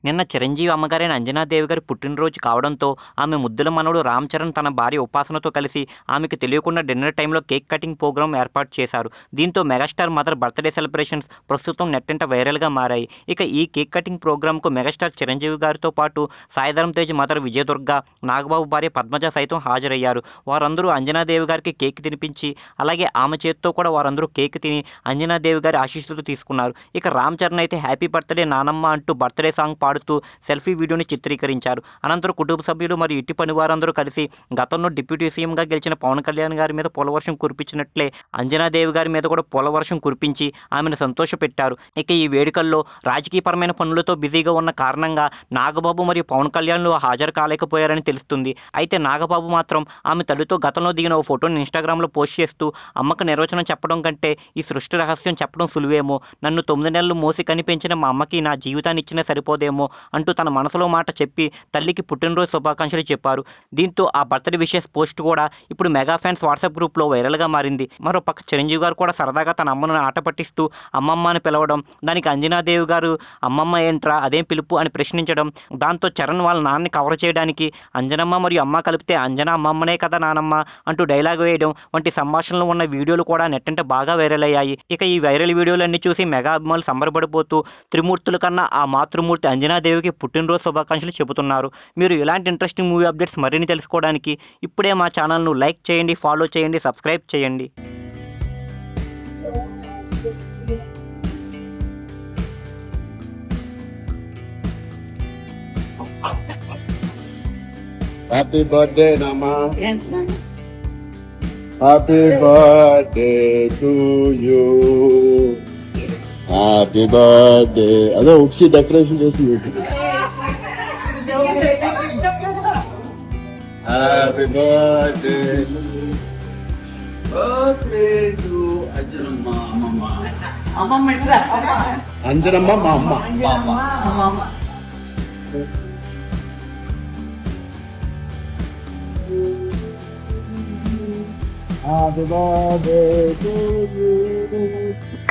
నిన్న చిరంజీవి అమ్మగారైన అంజనాదేవి గారి పుట్టినరోజు కావడంతో ఆమె ముద్దుల మనవడు రామ్ చరణ్ తన భార్య ఉపాసనతో కలిసి ఆమెకు తెలియకుండా డిన్నర్ టైంలో కేక్ కటింగ్ ప్రోగ్రాం ఏర్పాటు చేశారు. దీంతో మెగాస్టార్ మదర్ బర్త్డే సెలబ్రేషన్స్ ప్రస్తుతం నెట్టింట వైరల్గా మారాయి. ఇక ఈ కేక్ కటింగ్ ప్రోగ్రాంకు మెగాస్టార్ చిరంజీవి గారితో పాటు సాయిధరం తేజ్ మదర్ విజయదుర్గ, నాగబాబు భార్య పద్మజ సైతం హాజరయ్యారు. వారందరూ అంజనాదేవి గారికి కేక్ తినిపించి అలాగే ఆమె చేతితో కూడా వారందరూ కేక్ తిని అంజనాదేవి గారి ఆశీస్సులు తీసుకున్నారు. ఇక రామ్ చరణ్ అయితే హ్యాపీ బర్త్డే నానమ్మ అంటూ బర్త్డే సాంగ్ పాడుతూ సెల్ఫీ వీడియోని చిత్రీకరించారు. అనంతరం కుటుంబ సభ్యులు మరియు ఇట్టి పని వారందరూ కలిసి గతంలో డిప్యూటీ సీఎంగా గెలిచిన పవన్ కళ్యాణ్ గారి మీద పూలవర్షం కురిపించినట్లే అంజనాదేవి గారి మీద కూడా పూలవర్షం కురిపించి ఆమెను సంతోషపెట్టారు. ఇక ఈ వేడుకల్లో రాజకీయపరమైన పనులతో బిజీగా ఉన్న కారణంగా నాగబాబు మరియు పవన్ కళ్యాణ్లు హాజరు కాలేకపోయారని తెలుస్తుంది. అయితే నాగబాబు మాత్రం ఆమె తల్లితో గతంలో దిగిన ఓ ఫోటోని ఇన్స్టాగ్రామ్లో పోస్ట్ చేస్తూ అమ్మకు నిర్వచనం చెప్పడం కంటే ఈ సృష్టి రహస్యం చెప్పడం సులువేమో, నన్ను 9 నెలలు మోసి కనిపించిన మా అమ్మకి నా జీవితాన్ని ఇచ్చినా సరిపోదేమో అంటూ తన మనసులో మాట చెప్పి తల్లికి పుట్టినరోజు శుభాకాంక్షలు చెప్పారు. దీంతో ఆ బర్త్డే విషెస్ పోస్ట్ కూడా ఇప్పుడు మెగా ఫ్యాన్స్ వాట్సాప్ గ్రూప్లో వైరల్గా మారింది. మరోపక్క చిరంజీవి గారు కూడా సరదాగా తన అమ్మను ఆట పట్టిస్తూ అమ్మమ్మ అని పిలవడం, దానికి అంజనాదేవి గారు అమ్మమ్మ ఏంట్రా అదేం పిలుపు అని ప్రశ్నించడం, దాంతో చరణ్ వాళ్ళ నాన్నని కవర్ చేయడానికి అంజనమ్మ మరియు అమ్మ కలిపితే అంజన అమ్మమ్మనే కదా నానమ్మ అంటూ డైలాగ్ వేయడం వంటి సంభాషణలు ఉన్న వీడియోలు కూడా నెట్టింట బాగా వైరల్ అయ్యాయి. ఇక ఈ వైరల్ వీడియోలన్నీ చూసి మెగా అభిమానులు సంబరపడిపోతూ త్రిమూర్తుల కన్నా ఆ మాతృమూర్తి అంజనాదేవికి పుట్టినరోజు శుభాకాంక్షలు చెబుతున్నారు. మీరు ఇలాంటి ఇంట్రెస్టింగ్ మూవీ అప్డేట్స్ మరిన్ని తెలుసుకోవడానికి ఇప్పుడే మా ఛానల్ను లైక్ చేయండి, ఫాలో చేయండి, సబ్స్క్రైబ్ చేయండి. Happy birthday, Nama. Yes, Nana. Happy birthday to you. Happy birthday. అదే ఉప్సి డెకరేషన్ చేసి హ్యాపీ బర్త్డే టు అంజనమ్మ అమ్మమ్మ. అమ్మమ్మ ఎట్లా? అంజనమ్మ మా అమ్మ. అమ్మమ్మ. Happy birthday to you.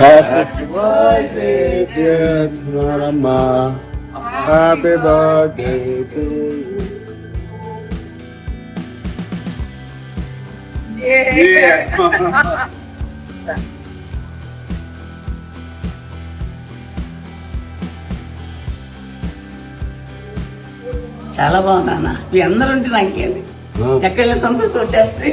Happy birthday, dear Mama. Happy birthday to you. Yeah. చాలా బాగుంది అన్న. మీ అందరూ ఉంటే నాకేంటి ఎక్కడ సంతోషం వచ్చేస్తే.